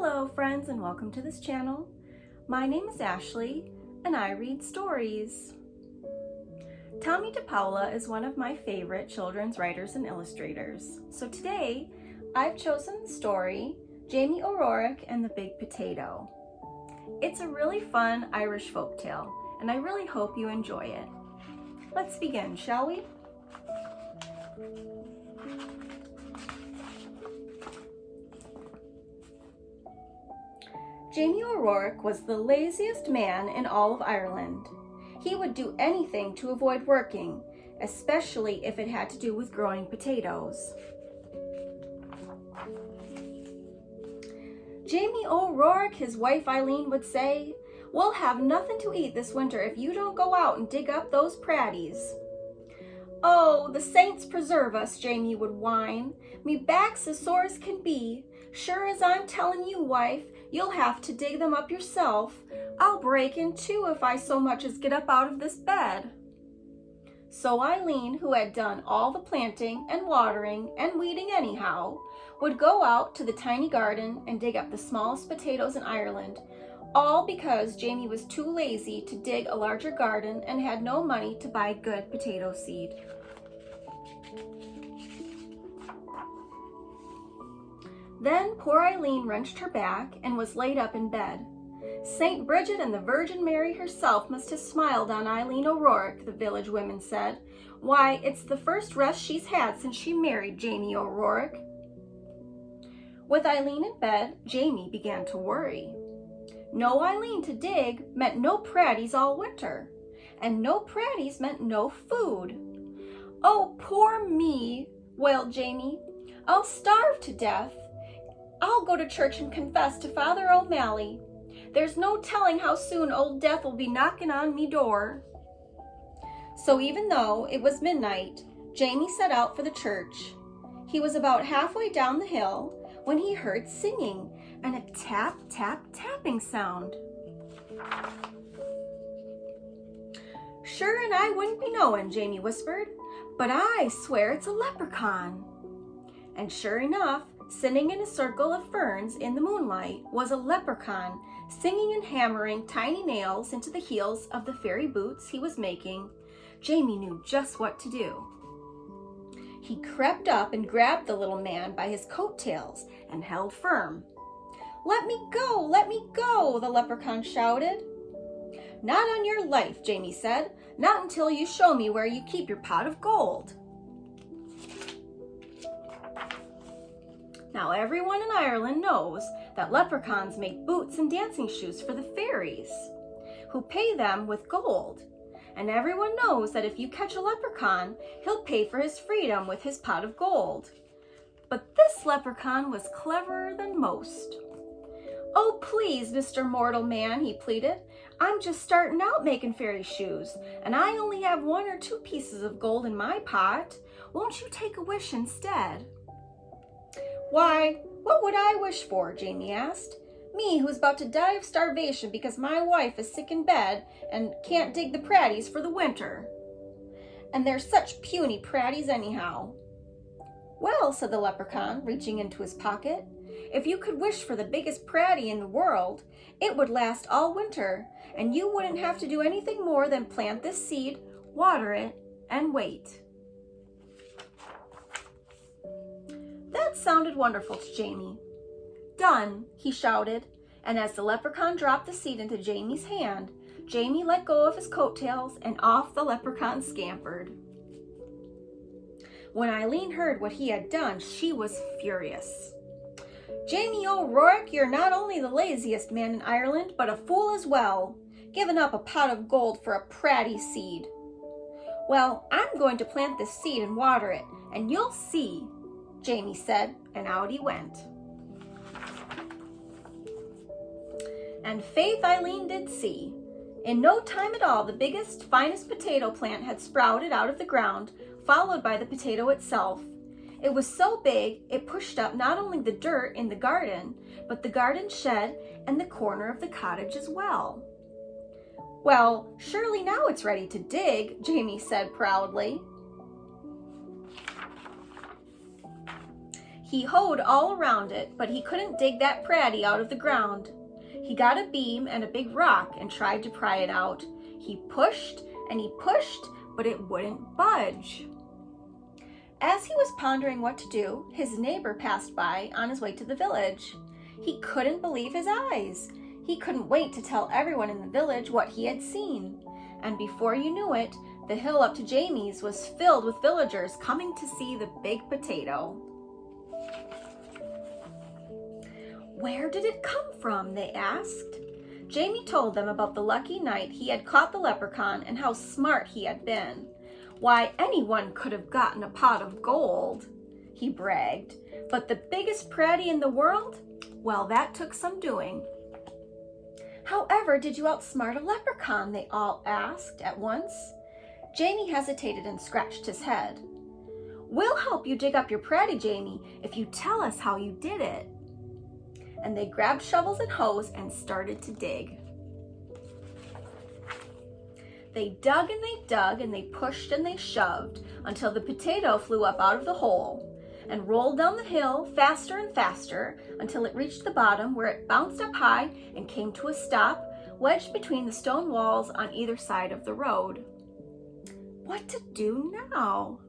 Hello friends and welcome to this channel. My name is Ashley and I read stories. Tomie DePaola is one of my favorite children's writers and illustrators. So today I've chosen the story Jamie O'Rourke and the Big Potato. It's a really fun Irish folktale and I really hope you enjoy it. Let's begin, shall we? Jamie O'Rourke was the laziest man in all of Ireland. He would do anything to avoid working, especially if it had to do with growing potatoes. Jamie O'Rourke, his wife Eileen would say, "We'll have nothing to eat this winter if you don't go out and dig up those pratties." "Oh, the saints preserve us," Jamie would whine. "Me back's as sore as can be. Sure as I'm telling you, wife, you'll have to dig them up yourself. I'll break in two if I so much as get up out of this bed." So Eileen, who had done all the planting and watering and weeding anyhow, would go out to the tiny garden and dig up the smallest potatoes in Ireland, all because Jamie was too lazy to dig a larger garden and had no money to buy good potato seed. Then poor Eileen wrenched her back and was laid up in bed. St. Bridget and the Virgin Mary herself must have smiled on Eileen O'Rourke, the village women said. Why, it's the first rest she's had since she married Jamie O'Rourke. With Eileen in bed, Jamie began to worry. No Eileen to dig meant no pratties all winter, and no pratties meant no food. "Oh, poor me," wailed Jamie. "I'll starve to death. I'll go to church and confess to Father O'Malley. There's no telling how soon Old Death will be knocking on me door." So even though it was midnight, Jamie set out for the church. He was about halfway down the hill when he heard singing and a tap, tap, tapping sound. "Sure and I wouldn't be knowing," Jamie whispered, "but I swear it's a leprechaun." And sure enough, sitting in a circle of ferns in the moonlight was a leprechaun, singing and hammering tiny nails into the heels of the fairy boots he was making. Jamie knew just what to do. He crept up and grabbed the little man by his coattails and held firm. "Let me go, let me go," the leprechaun shouted. "Not on your life," Jamie said. "Not until you show me where you keep your pot of gold." Now everyone in Ireland knows that leprechauns make boots and dancing shoes for the fairies, who pay them with gold. And everyone knows that if you catch a leprechaun, he'll pay for his freedom with his pot of gold. But this leprechaun was cleverer than most. "Oh, please, Mr. Mortal Man," he pleaded. "I'm just starting out making fairy shoes, and I only have 1 or 2 pieces of gold in my pot. Won't you take a wish instead?" "Why, what would I wish for?" Jamie asked. "Me, who's about to die of starvation because my wife is sick in bed and can't dig the pratties for the winter. And they're such puny pratties anyhow." "Well," said the leprechaun, reaching into his pocket, "if you could wish for the biggest pratty in the world, it would last all winter, and you wouldn't have to do anything more than plant this seed, water it, and wait." That sounded wonderful to Jamie. "Done," he shouted, and as the leprechaun dropped the seed into Jamie's hand, Jamie let go of his coattails and off the leprechaun scampered. When Eileen heard what he had done, she was furious. "Jamie O'Rourke, you're not only the laziest man in Ireland, but a fool as well, giving up a pot of gold for a pratty seed." "Well, I'm going to plant this seed and water it, and you'll see," Jamie said, and out he went. And faith Eileen did see. In no time at all, the biggest, finest potato plant had sprouted out of the ground, followed by the potato itself. It was so big, it pushed up not only the dirt in the garden, but the garden shed and the corner of the cottage as well. "Well, surely now it's ready to dig," Jamie said proudly. He hoed all around it, but he couldn't dig that pratie out of the ground. He got a beam and a big rock and tried to pry it out. He pushed and he pushed, but it wouldn't budge. As he was pondering what to do, his neighbor passed by on his way to the village. He couldn't believe his eyes. He couldn't wait to tell everyone in the village what he had seen. And before you knew it, the hill up to Jamie's was filled with villagers coming to see the big potato. Where did it come from? They asked. Jamie told them about the lucky night he had caught the leprechaun and how smart he had been. Why, anyone could have gotten a pot of gold, he bragged. But the biggest pratie in the world? Well, that took some doing. However did you outsmart a leprechaun? They all asked at once. Jamie hesitated and scratched his head. We'll help you dig up your pratie, Jamie, if you tell us how you did it. And they grabbed shovels and hoes and started to dig. They dug and they pushed and they shoved until the potato flew up out of the hole and rolled down the hill faster and faster until it reached the bottom, where it bounced up high and came to a stop, wedged between the stone walls on either side of the road. What to do now?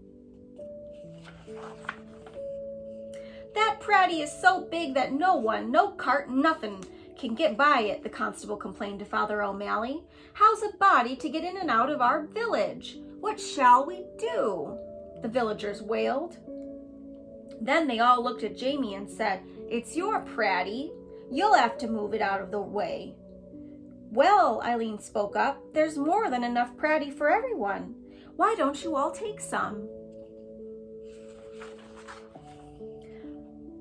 That pratie is so big that no one, no cart, nothing can get by it, the constable complained to Father O'Malley. How's a body to get in and out of our village? What shall we do? The villagers wailed. Then they all looked at Jamie and said, It's your pratie. You'll have to move it out of the way. Well, Eileen spoke up, there's more than enough pratie for everyone. Why don't you all take some?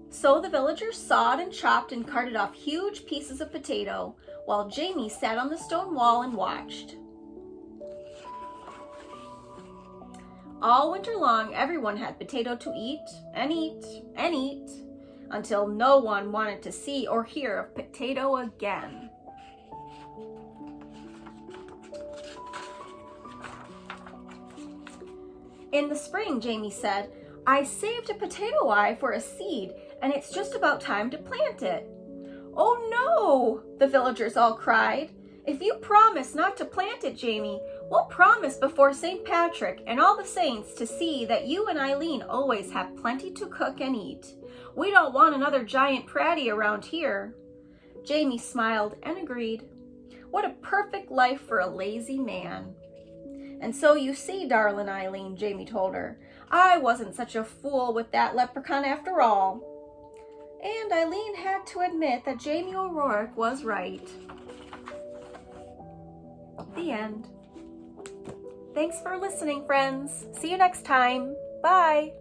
So the villagers sawed and chopped and carted off huge pieces of potato, while Jamie sat on the stone wall and watched. All winter long, everyone had potato to eat and eat and eat, until no one wanted to see or hear of potato again. In the spring, Jamie said, I saved a potato eye for a seed, and it's just about time to plant it. Oh no, the villagers all cried. If you promise not to plant it, Jamie, we'll promise before St. Patrick and all the saints to see that you and Eileen always have plenty to cook and eat. We don't want another giant pratie around here. Jamie smiled and agreed. What a perfect life for a lazy man. And so you see, darling Eileen, Jamie told her, I wasn't such a fool with that leprechaun after all. And Eileen had to admit that Jamie O'Rourke was right. The end. Thanks for listening, friends. See you next time. Bye.